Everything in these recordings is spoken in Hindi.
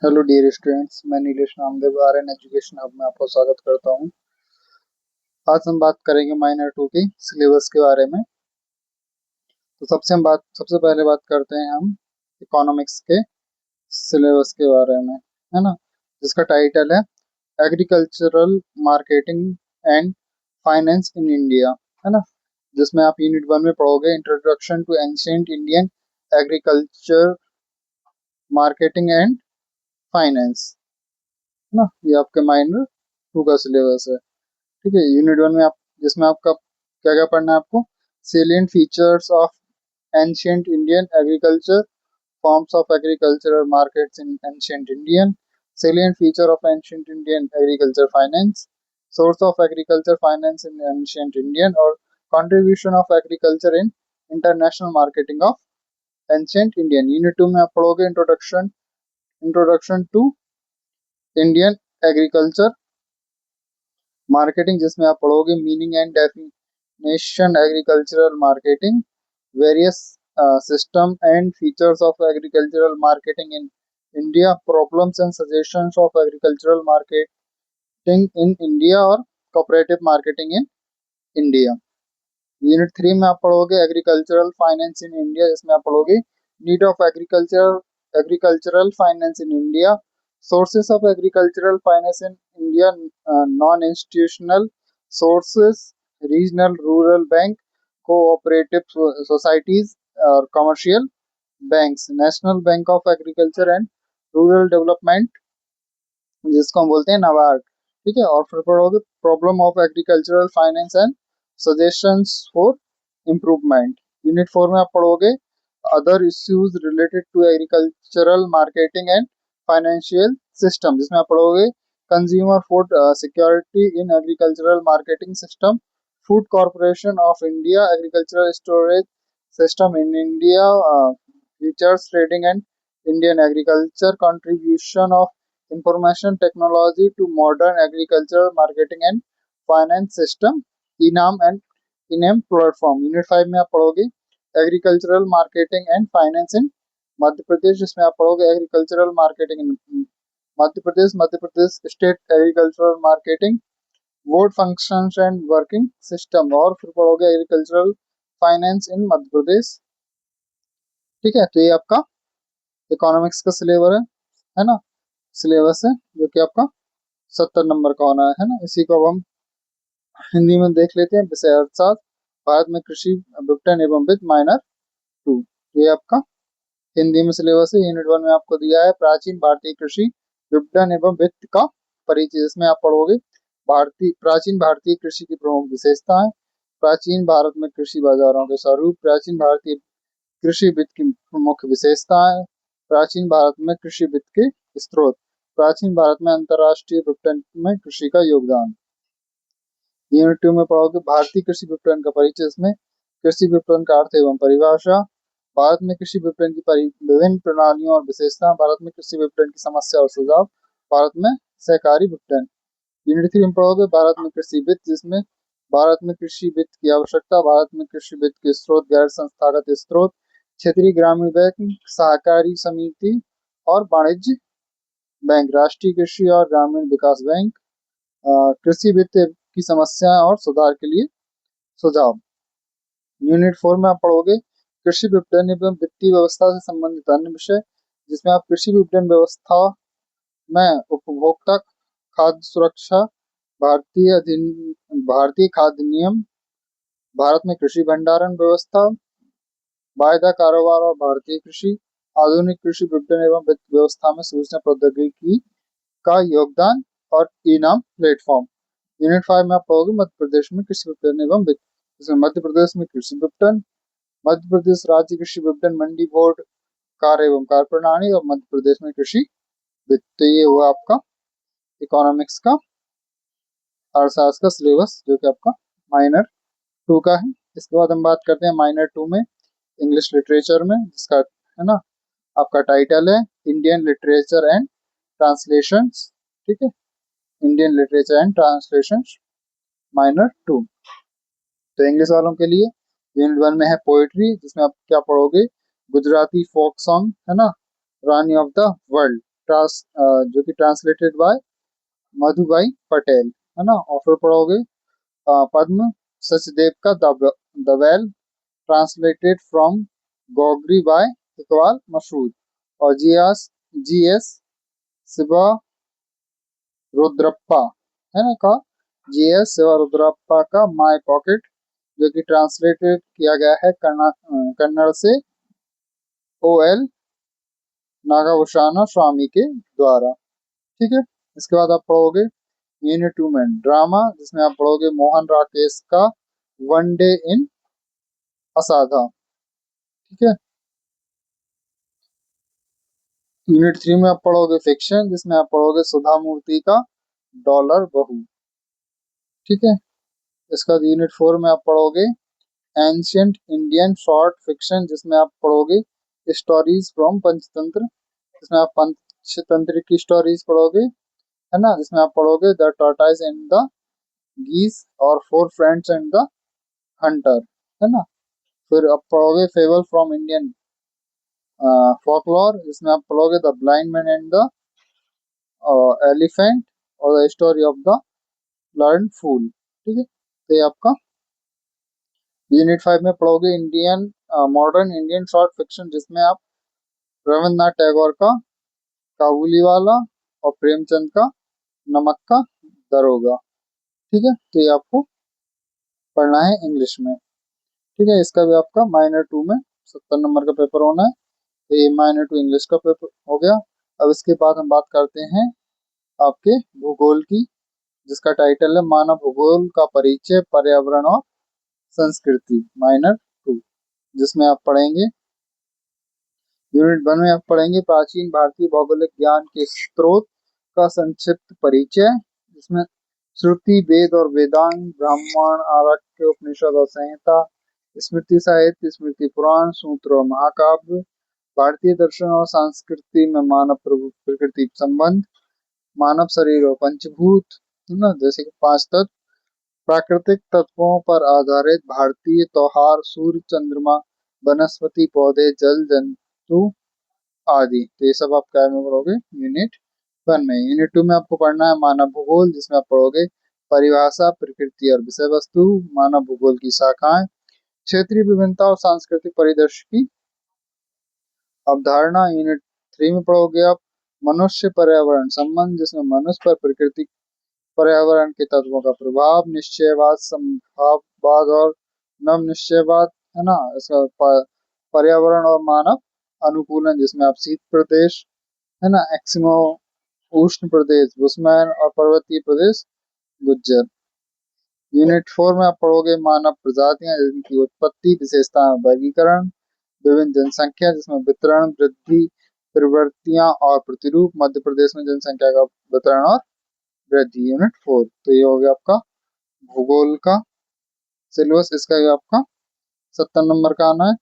हेलो डियर स्टूडेंट्स, मैं नीलेश नामदेव आर्यन एजुकेशन हब में आपका स्वागत करता हूं। आज हम बात करेंगे माइनर टू की सिलेबस के बारे में। तो सबसे पहले बात करते हैं हम इकोनॉमिक्स के सिलेबस के बारे में, है ना, जिसका टाइटल है agricultural marketing and finance in India, है ना, जिसमें आप यूनिट 1 में पढ़ोगे introduction to ancient Indian agriculture marketing and finance, है ना। ये आपके माइनर टू का सिलेबस है। ठीक है, यूनिट 1 में आप जिसमें आपका क्या क्या पढ़ना है आपको, salient features of ancient Indian agriculture, forms of agricultural markets in ancient Indian, salient feature of ancient Indian agriculture finance, source of agriculture finance in ancient Indian, और contribution of agriculture in international marketing of ancient Indian। Unit 2 में आप पढ़ोगे introduction to Indian agriculture marketing, जिसमें आप पढ़ोगे meaning and definition agricultural marketing, various system and features of agricultural marketing in India, problems and suggestions of agricultural marketing in India, और cooperative marketing in India. Unit 3 में आप पढ़ोगे एग्रीकल्चरल फाइनेंस इन इंडिया, जिसमें आप पढ़ोगे need of agricultural finance in India, sources of agricultural finance in India, non institutional sources, regional rural bank, cooperative societies और commercial banks, national bank of agriculture and rural development, जिसको हम बोलते हैं नाबार्ड। ठीक है, और फिर पढ़ोगे problem of agricultural finance and suggestions for improvement. Unit 4 में आप पढ़ोगे other issues related to agricultural marketing and financial system, जिसमें आप पढ़ोगे consumer food security in agricultural marketing system, food corporation of India, agricultural storage system in India, futures trading and Indian agriculture, contribution of information technology to modern agricultural marketing and finance system, eNAM and eNAM platform. Unit 5 में आप पढ़ोगे एग्रीकल्चरल मार्केटिंग एंड फाइनेंस इन मध्य प्रदेश, जिसमें आप पढ़ोगे agricultural marketing in Madhya Pradesh state agricultural marketing board functions and working system, और फिर पढ़ोगे एग्रीकल्चरल फाइनेंस इन मध्य प्रदेश। ठीक है, तो ये आपका इकोनॉमिक्स का है ना, सिलेबस है, जो कि आपका 70 नंबर का होना है ना। इसी को अब हम हिंदी में देख लेते हैं। विषय अर्थशास्त्र, भारत में कृषि विपणन एवं वित्त, माइनर टू। ये आपका हिंदी में सिलेबस है। यूनिट 1 में आपको दिया है प्राचीन भारतीय कृषि विपणन एवं वित्त का परिचय, जिसमें आप पढ़ोगे प्राचीन भारतीय कृषि की प्रमुख विशेषताएं, प्राचीन भारत में कृषि बाजारों के स्वरूप, प्राचीन भारतीय कृषि वित्त की प्रमुख विशेषताएं, प्राचीन भारत में कृषि वित्त के स्रोत, प्राचीन भारत में अंतरराष्ट्रीय विपणन में कृषि का योगदान। यूनिट 2 में पढ़ोगे भारतीय कृषि विपणन का परिचय, इसमें कृषि विपणन का अर्थ एवं परिभाषा, भारत में कृषि विपणन की विभिन्न प्रणालियों और विशेषता, भारत में कृषि विपणन की समस्या और सुझाव, भारत में सहकारी विपणन। यूनिट 3 में पढ़ोगे भारत में कृषि वित्त, जिसमें भारत में कृषि वित्त की आवश्यकता, भारत में कृषि वित्त के स्रोत, गैर संस्थागत स्रोत, क्षेत्रीय ग्रामीण बैंक, सहकारी समिति और वाणिज्य बैंक, राष्ट्रीय कृषि और ग्रामीण विकास बैंक, कृषि वित्त की समस्याएं और सुधार के लिए सुझाव। यूनिट 4 में आप पढ़ोगे कृषि विपणन एवं वित्तीय व्यवस्था से संबंधित अन्य विषय, जिसमें आप कृषि विपणन व्यवस्था में उपभोक्ता खाद्य सुरक्षा, भारतीय खाद्य नियम, भारत में कृषि भंडारण व्यवस्था, वायदा कारोबार और भारतीय कृषि, आधुनिक कृषि विपणन एवं वित्त व्यवस्था में सूचना प्रौद्योगिकी का योगदान और इनाम प्लेटफॉर्म। यूनिट 5 में आप पढ़ोगे मध्य प्रदेश में कृषि विपणन एवं वित्त, इसमें मध्य प्रदेश में कृषि विपणन, मध्य प्रदेश राज्य कृषि विपणन मंडी बोर्ड कार्य एवं कार्य प्रणाली, और मध्य प्रदेश में कृषि वित्त। तो ये हुआ आपका इकोनॉमिक्स का अर्थशास्त्र का सिलेबस, जो कि आपका माइनर 2 का है। इसके बाद हम बात करते हैं माइनर 2 में इंग्लिश लिटरेचर में, जिसका है ना आपका टाइटल है इंडियन लिटरेचर एंड ट्रांसलेशंस। ठीक है, Indian literature and translations minor 2। तो इंग्लिश वालों के लिए यूनिट 1 में है पोएट्री, जिसमें आप क्या पढ़ोगे गुजराती फोक सॉन्ग, है ना, रानी ऑफ द वर्ल्ड, जो कि ट्रांसलेटेड बाय मधुबाई पटेल, है ना। और फिर पढ़ोगे पद्म सचदेव का the well, translated from Dogri by Iqbal Masood. और जी एस शिवा रुद्रप्पा, है ना, का जीएस शिवा रुद्रप्पा का माय पॉकेट, जो कि ट्रांसलेटेड किया गया है कन्नड़ से ओ एल नागाभूषण स्वामी के द्वारा। ठीक है। इसके बाद आप पढ़ोगे यूनिट 2 में ड्रामा, जिसमें आप पढ़ोगे मोहन राकेश का वन डे इन असाधा। ठीक है। यूनिट 3 में आप पढ़ोगे फिक्शन, जिसमें आप पढ़ोगे सुधा मूर्ति का डॉलर बहू। ठीक है। इसका यूनिट 4 में आप पढ़ोगे एंशियंट इंडियन शॉर्ट फिक्शन, जिसमें आप पढ़ोगे स्टोरीज फ्रॉम पंचतंत्र, जिसमें आप पंचतंत्र की स्टोरीज पढ़ोगे, है ना। जिसमें आप पढ़ोगे द टॉर्टोइस एंड द गीस और four friends and the Hunter, है ना। फिर आप पढ़ोगे फेबल फ्रॉम इंडियन फोकलॉर, जिसमें आप पढ़ोगे the blind man and the elephant और the story of the learn fool. ठीक है। तो ये आपका यूनिट 5 में पढ़ोगे Indian modern Indian short fiction, जिसमें आप रविन्द्रनाथ टैगोर का काबुलीवाला और प्रेमचंद का नमक का दरोगा। ठीक है। तो ये आपको पढ़ना है इंग्लिश में। ठीक है। इसका भी आपका माइनर 2 में 70 नंबर का पेपर होना है। तो ये माइनर 2 इंग्लिश का पेपर हो गया। अब इसके बाद हम बात करते हैं आपके भूगोल की, जिसका टाइटल है मानव भूगोल का परिचय, पर्यावरण और संस्कृति, माइनर 2, जिसमें आप पढ़ेंगे यूनिट 1 में आप पढ़ेंगे प्राचीन भारतीय भौगोलिक ज्ञान के स्रोत का संक्षिप्त परिचय, जिसमें श्रुति वेद और वेदांग, ब्राह्मण आर्य उपनिषद और संहिता, स्मृति साहित्य, स्मृति पुराण, सूत्र और महाकाव्य, भारतीय दर्शन और संस्कृति में मानव प्रकृति संबंध, मानव शरीर और पंचभूत, है ना, जैसे कि 5 तत्व, प्राकृतिक तत्वों पर आधारित भारतीय त्योहार, सूर्य चंद्रमा, वनस्पति पौधे, जल जंतु आदि। तो ये सब आप क्या में पढ़ोगे यूनिट 1 में। यूनिट 2 में आपको पढ़ना है मानव भूगोल, जिसमें आप पढ़ोगे परिभाषा, प्रकृति और विषय वस्तु, मानव भूगोल की शाखाएं, क्षेत्रीय विभिन्नता और सांस्कृतिक परिदृश्य की अवधारणा। यूनिट 3 में पढ़ोगे आप मनुष्य पर्यावरण संबंध, जिसमें मनुष्य पर प्रकृति पर्यावरण के तत्वों का प्रभाव, निश्चयवाद, संभाववाद और नव निश्चयवाद, है ना। इसका पर्यावरण और मानव अनुकूलन, जिसमें आप शीत प्रदेश, है ना, एक्सिमो उष्ण प्रदेश बुशमैन और पर्वतीय प्रदेश गुज्जर। यूनिट 4 में आप पढ़ोगे मानव प्रजातियां, जिनकी उत्पत्ति, विशेषता, वर्गीकरण, विभिन्न जनसंख्या, जिसमें वितरण, वृद्धि, प्रवृत्तियां और प्रतिरूप, मध्य प्रदेश में जनसंख्या का वितरण और वृद्धि। यूनिट 4। तो ये हो गया आपका भूगोल का सिलेबस। इसका भी आपका 70 नंबर का आना है।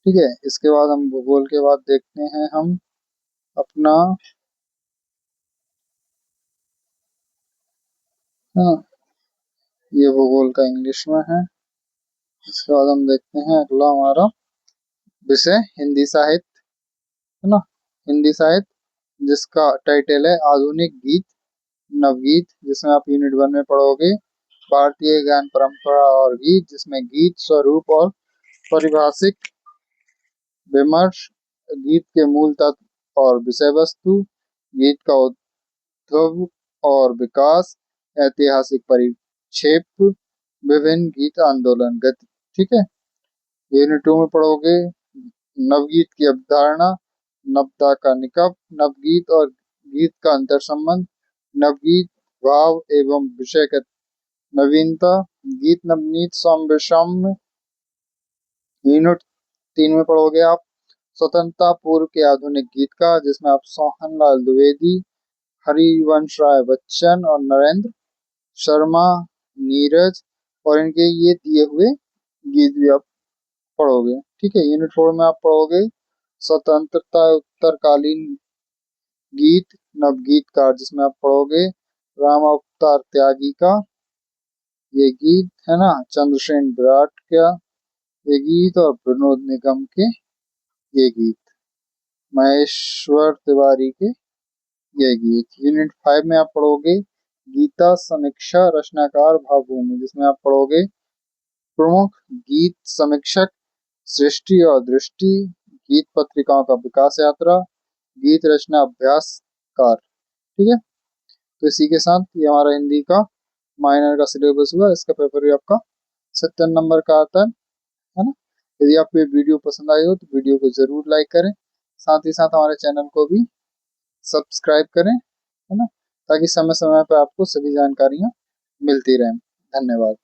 ठीक है। इसके बाद हम भूगोल के बाद देखते हैं हम अपना, हाँ, ये भूगोल का इंग्लिश में है। इसके बाद हम देखते हैं अगला हमारा विषय हिंदी साहित्य, है ना। हिंदी साहित्य, जिसका टाइटल है आधुनिक गीत नवगीत, जिसमें आप यूनिट 1 में पढ़ोगे भारतीय ज्ञान परंपरा और गीत, जिसमें गीत स्वरूप और पारिभाषिक विमर्श, गीत के मूल तत्व और विषय वस्तु, गीत का उद्भव और विकास, ऐतिहासिक परिक्षेप, विभिन्न गीत आंदोलन गति। ठीक है। यूनिट 2 में पढ़ोगे नवगीत की अवधारणा, नवता का निकट, नवगीत और गीत का अंतर संबंध, नवगीत भाव एवं विषय का नवीनता, गीत नवनीत सौम्य। यूनिट 3 में पढ़ोगे आप स्वतंत्रता पूर्व के आधुनिक गीतकार, जिसमें आप सोहन लाल द्विवेदी, हरिवंश राय बच्चन और नरेंद्र शर्मा, नीरज और इनके ये दिए हुए गीत भी आप पढ़ोगे। ठीक है। यूनिट 4 में आप पढ़ोगे स्वतंत्रता उत्तरकालीन गीत नवगीतकार, जिसमें आप पढ़ोगे राम अवतार त्यागी का ये गीत, है ना, चंद्रसेन विराट का ये गीत और विनोद निगम के ये गीत। महेश्वर तिवारी के ये गीत। यूनिट 5 में आप पढ़ोगे गीता समीक्षा रचनाकार भावभूमि, जिसमें आप पढ़ोगे प्रमुख गीत समीक्षक, सृष्टि और दृष्टि, गीत पत्रिकाओं का विकास यात्रा, गीत रचना अभ्यासकार। ठीक है, तो इसी के साथ ये हमारा हिंदी का माइनर का सिलेबस हुआ। इसका पेपर भी आपका 70 नंबर का आता है ना। यदि आपको ये वीडियो पसंद आई हो तो वीडियो को जरूर लाइक करें, साथ ही साथ हमारे चैनल को भी सब्सक्राइब करें, है ना, ताकि समय समय पर आपको सभी जानकारियां मिलती रहें। धन्यवाद।